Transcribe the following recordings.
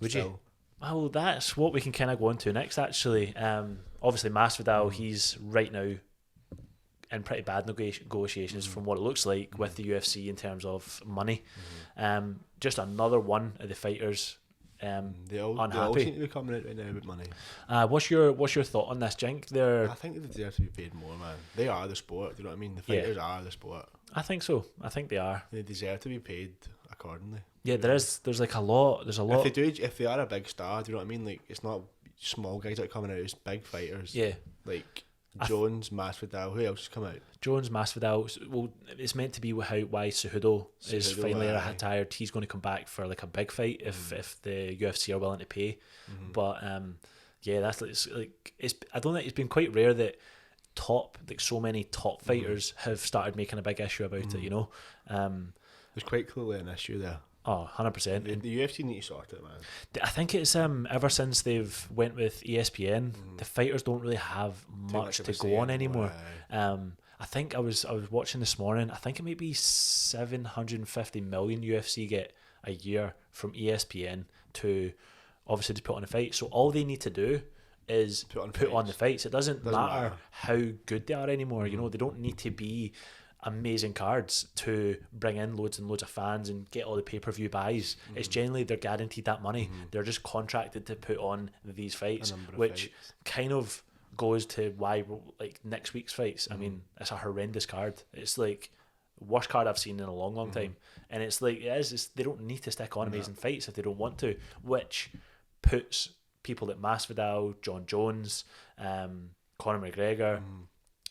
Would still. you? Well, that's what we can kind of go on to next, actually. Obviously, Masvidal, he's right now in pretty bad negotiations from what it looks like with the UFC in terms of money. Just another one of the fighters They all unhappy. seem to be coming out right now with money. What's your thought on this, Jink? I think they deserve to be paid more, man. They are the sport. Do you know what I mean? The fighters are the sport. I think so. I think they are. They deserve to be paid accordingly. Yeah, there's like a lot. There's a lot. If they are a big star, do you know what I mean? Like, it's not small guys that are coming out. It's big fighters. Yeah. Like Jones, Masvidal. Who else has come out? Jones, Masvidal. Well, it's meant to be why Cejudo is finally retired. He's going to come back for like a big fight if the UFC are willing to pay. But yeah, that's like it's. I don't think it's been quite rare that so many top fighters have started making a big issue about it. You know, there's quite clearly an issue there. Oh, 100%. The UFC need to sort it, man. I think it's ever since they've went with ESPN, the fighters don't really have much to go on anymore. I think I was watching this morning. I think it might be 750 million UFC get a year from ESPN to obviously to put on a fight. So all they need to do is put on the fights. It doesn't matter how good they are anymore. You know, they don't need to be amazing cards to bring in loads and loads of fans and get all the pay-per-view buys. It's generally they're guaranteed that money. They're just contracted to put on these fights, which kind of goes to why like next week's fights. I mean, it's a horrendous card. It's like worst card I've seen in a long time, and it's like they don't need to stick on amazing fights if they don't want to, which puts people like Masvidal, John Jones, Conor McGregor,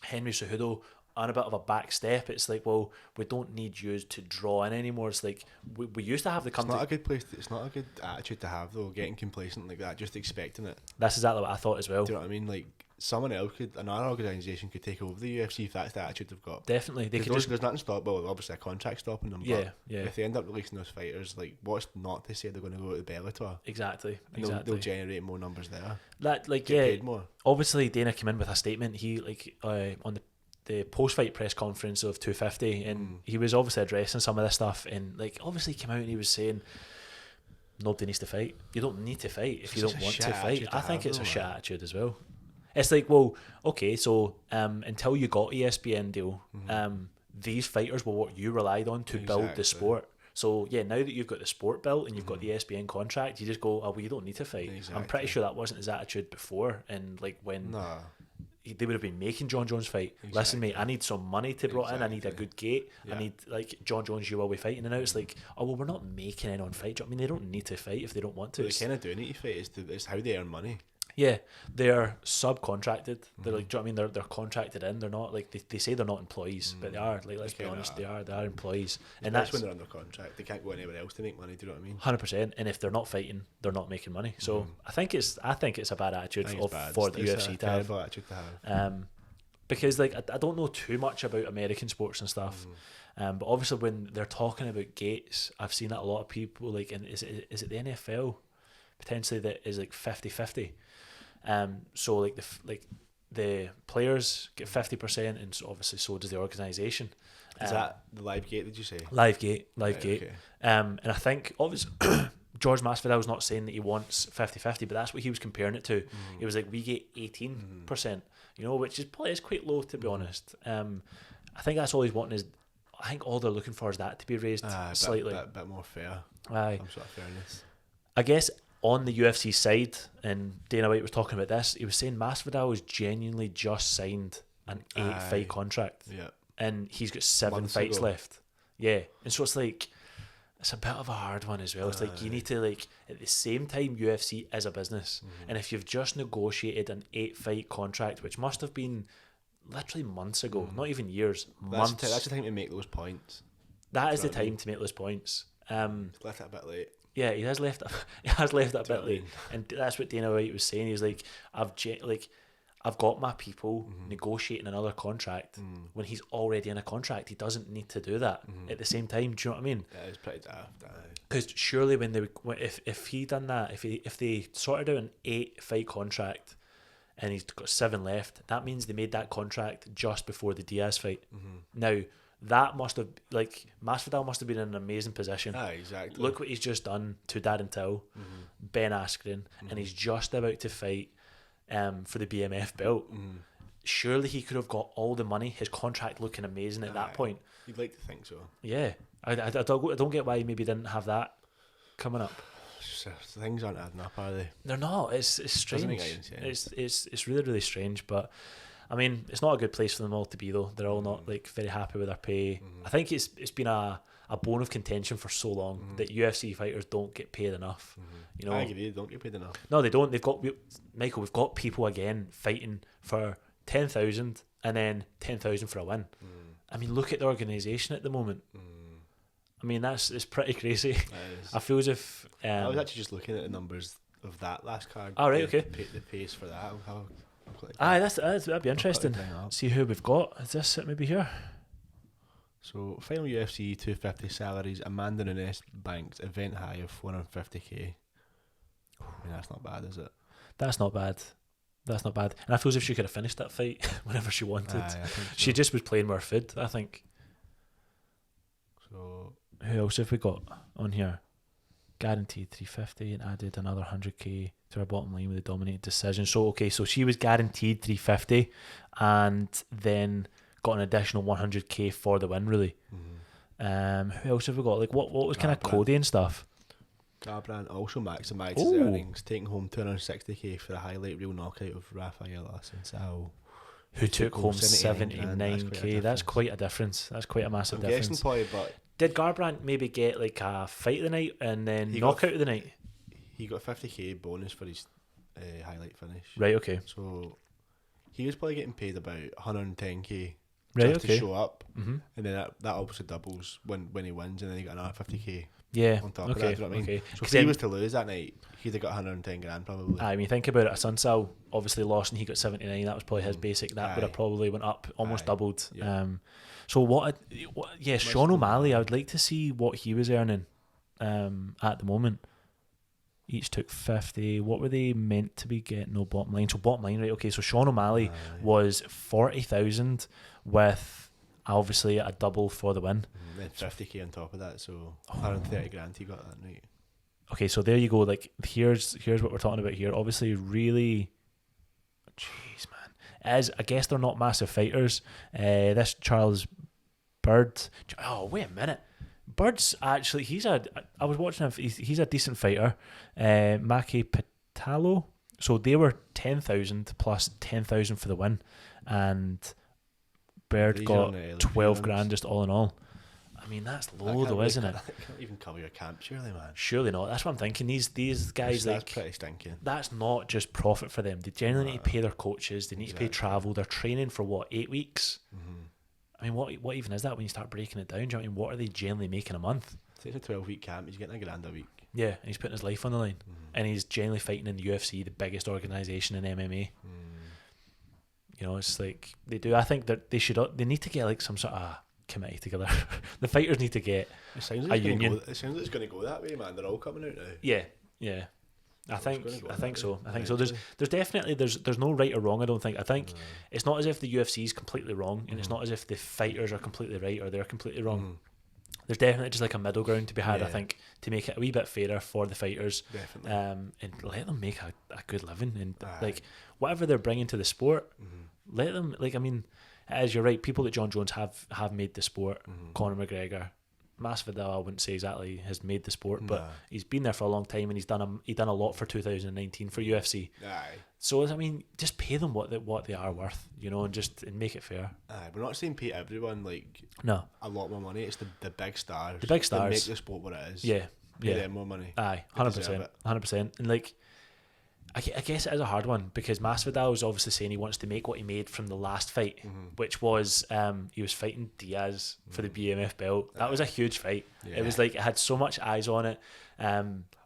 Henry Cejudo on a bit of a back step. It's like, well, we don't need you to draw in anymore. It's like we used to have the company. It's not a good place. It's not a good attitude to have though. Getting complacent like that, just expecting it. That's exactly what I thought as well. Do you know what I mean? Like someone else another organisation could take over the UFC if that's the attitude they've got. Definitely, they could there's nothing stop. Well, obviously a contract stopping them. Yeah. If they end up releasing those fighters, like what's not to say they're going to go to Bellator? Exactly. They'll generate more numbers there. That like get paid more. Obviously, Dana came in with a statement. He on the post-fight press conference of 250, and he was obviously addressing some of this stuff, and like obviously he came out and he was saying nobody needs to fight. You don't need to fight if you don't want to fight. I think it's a shit attitude as well. It's like, well, okay, so until you got ESPN deal, these fighters were what you relied on to build the sport. So yeah, now that you've got the sport built and you've got the ESPN contract, you just go, oh, well, you don't need to fight. Exactly. I'm pretty sure that wasn't his attitude before, and like when they would have been making John Jones fight. Exactly. Listen, mate, I need some money to brought in. I need a good gate. I need like John Jones. You will be fighting, and now it's like, oh well, we're not making anyone fight. I mean, they don't need to fight if they don't want to. They kind of do need to fight. It's how they earn money. Yeah, they're subcontracted. They're like, do you know what I mean? They're contracted in. They're not like they say they're not employees, but they are. Like, let's be honest, they are employees. And that's when they're under contract. They can't go anywhere else to make money. Do you know what I mean? 100%. And if they're not fighting, they're not making money. So I think it's a bad attitude for the UFC to have. Attitude to have. Because like I don't know too much about American sports and stuff. But obviously when they're talking about gates, I've seen that a lot of people like, and is it the NFL potentially that is like 50-50. So like the players get 50%, and so obviously so does the organisation. Is that the live gate? Did you say live gate? Okay. And I think obviously George Masvidal was not saying that he wants 50-50, but that's what he was comparing it to. He was like, we get 18%, you know, which is probably quite low to be honest. I think that's all he's wanting is. I think all they're looking for is that to be raised slightly, a bit more fair. Some sort of fairness. I guess. On the UFC side, and Dana White was talking about this, he was saying Masvidal has genuinely just signed an 8-fight contract. Yeah. And he's got 7 fights left. Yeah. And so it's like, it's a bit of a hard one as well. It's like you need to like, at the same time, UFC is a business. And if you've just negotiated an 8-fight contract, which must have been literally months ago, not even years, months. That's the time to make those points. That is the time to make those points. Left it a bit late. Yeah, he has left that a bit late, and that's what Dana White was saying. He was like, I've got my people negotiating another contract when he's already in a contract. He doesn't need to do that at the same time. Do you know what I mean? Yeah, it's pretty daft. Because surely if he done that, if they sorted out an 8-fight contract and he's got 7 left, that means they made that contract just before the Diaz fight. Now that must have, like, Masvidal must have been in an amazing position. Exactly. Look what he's just done to Darren Till, Ben Askren, and he's just about to fight for the BMF belt. Surely he could have got all the money, his contract looking amazing at that point. You'd like to think so. Yeah. I don't get why he maybe didn't have that coming up. Things aren't adding up, are they? They're not. It's strange. It's really, really strange. But I mean, it's not a good place for them all to be, though. They're all not like very happy with their pay. I think it's been a bone of contention for so long that UFC fighters don't get paid enough. You know, I agree, they don't get paid enough. No, they don't. We've got people again fighting for 10,000 and then 10,000 for a win. I mean, look at the organisation at the moment. I mean, it's pretty crazy. I feel as if I was actually just looking at the numbers of that last card. Oh, right, okay. The pace for that. That'd be interesting. See who we've got. Is this it maybe here? So, final UFC 250 salaries, Amanda Nunes banks event high of 450k. I mean, that's not bad, is it? That's not bad. And I feel as if she could have finished that fight whenever she wanted. I think so. She just was playing more food, I think. So, who else have we got on here? Guaranteed 350 and added another 100k to her bottom line with a dominated decision. So, okay, so she was guaranteed 350 and then got an additional 100k for the win, really. Who else have we got? Like, what was kind of Cody and stuff? Garbrandt also maximised his earnings, taking home 260k for a highlight reel knockout of Rafael Assunção, who took home 79k. That's quite a difference. That's quite a massive difference. Guessing probably, but did Garbrandt maybe get like a fight of the night and then knockout of the night? He got 50k bonus for his highlight finish. Right, okay. So he was probably getting paid about 110k just to show up, and then that obviously doubles when he wins, and then he got another 50k. Yeah, on top of that, do you know what I mean? Okay. So if he was to lose that night, he'd have got 110 grand probably. I mean, think about it. Assunção obviously lost and he got 79. That was probably his basic. That would have probably went up, almost doubled. Yeah. So Sean O'Malley, I would like to see what he was earning at the moment. Each took 50. What were they meant to be getting? No, bottom line. So bottom line, right? Okay, so Sean O'Malley was 40,000 with obviously a double for the win. Then 50k on top of that, so 130 grand he got that night. Okay, so there you go. Like, here's what we're talking about here. Obviously, really, jeez, man. As I guess they're not massive fighters. This Charles Bird. Oh, wait a minute. Bird's actually I was watching him. He's a decent fighter. Maki Pitalo. So they were 10,000 plus 10,000 for the win, and Bird got 12 grand just all in all. I mean, that's low though, isn't it? That can't even cover your camp, surely, man. Surely not. That's what I'm thinking. These guys, that's pretty stinking. That's not just profit for them. They generally need to pay their coaches. They need to pay travel. They're training for what, 8 weeks? I mean, what even is that when you start breaking it down? Do you know what I mean? What are they generally making a month? It's a 12-week camp. He's getting $1,000 a week. Yeah, and he's putting his life on the line, and he's generally fighting in the UFC, the biggest organisation in MMA. You know, it's like they do. I think that they need to get like some sort of committee together. The fighters need to get a union. It sounds like it's going to go that way, man. They're all coming out now. Yeah. I think so. There's definitely there's no right or wrong. I don't think. I think it's not as if the UFC is completely wrong, and it's not as if the fighters are completely right or they're completely wrong. There's definitely just like a middle ground to be had. I think, to make it a wee bit fairer for the fighters, and let them make a good living, and like whatever they're bringing to the sport, let them. Like, I mean, as you're right, people like John Jones have made the sport. Conor McGregor, Masvidal, I wouldn't say exactly has made the sport, but he's been there for a long time, and he's done a lot for 2019 for UFC. So I mean, just pay them what they are worth, you know, and make it fair. We're not saying pay everyone like a lot more money. It's the big stars. The big stars that make the sport what it is. Yeah, pay them more money. 100%. And like, I guess it is a hard one because Masvidal was obviously saying he wants to make what he made from the last fight, which was he was fighting Diaz for the BMF belt. That was a huge fight. Yeah. It was like it had so much eyes on it.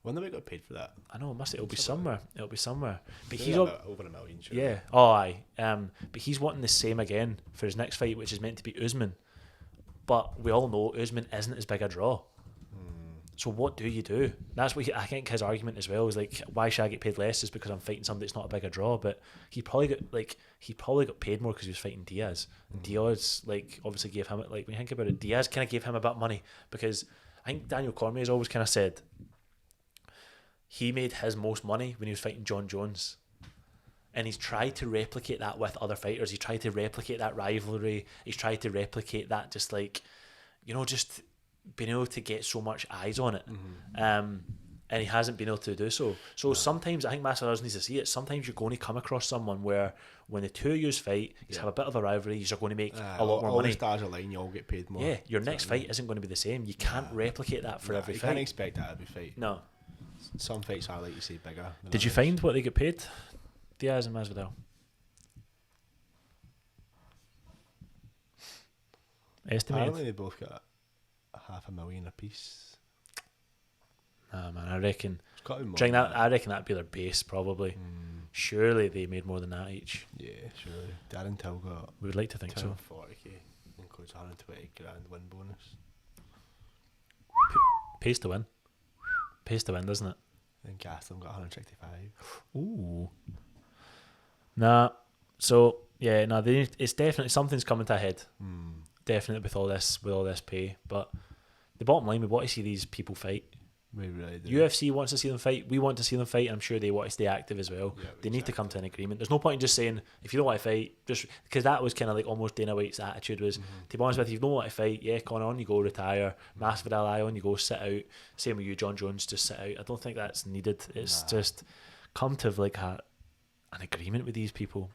When did we got paid for that? I know it'll be somewhere. But he's over $1 million. Sure. Yeah. Oh, aye. But he's wanting the same again for his next fight, which is meant to be Usman. But we all know Usman isn't as big a draw. So what do you do? That's what I think his argument as well is like, why should I get paid less? Is because I'm fighting somebody that's not a bigger draw. But he probably got paid more because he was fighting Diaz. Diaz like obviously gave him like when you think about it, Diaz kind of gave him a bit of money because I think Daniel Cormier has always kind of said he made his most money when he was fighting John Jones. And he's tried to replicate that with other fighters. He tried to replicate that rivalry. He's tried to replicate that just like, just being able to get so much eyes on it. And he hasn't been able to do so. So sometimes, I think Masvidal needs to see it, sometimes you're going to come across someone where when the two of you fight, you have a bit of a rivalry, you're going to make a lot more money. All the stars align, you all get paid more. Yeah, your next fight isn't going to be the same. You can't replicate that for every fight. You can't expect that every fight. No. Some fights are, like you say, bigger. Did you find what they get paid? Diaz and Masvidal. Estimated. Apparently they both got $500,000 a piece. Nah, man, I reckon. It's got to be more During than that, I reckon that'd be their base probably. Surely they made more than that each. Yeah, surely. Darren Till got. We would like to think so. 40k, includes $120,000 win bonus. Pays to win. Pays to win, doesn't it? And Gastelum got 165. Ooh. Nah. So yeah, no, it's definitely something's coming to a head. Definitely with all this pay. But the bottom line, we want to see these people fight. We really do. UFC wants to see them fight. We want to see them fight. And I'm sure they want to stay active as well. Yeah, they need to come to an agreement. There's no point in just saying if you don't want to fight, just because that was kind of like almost Dana White's attitude was. To be honest with you, if you don't want to fight, yeah, Conor, on you go, retire. Masvidal, on you go, sit out. Same with you, John Jones, just sit out. I don't think that's needed. It's just come to like an agreement with these people.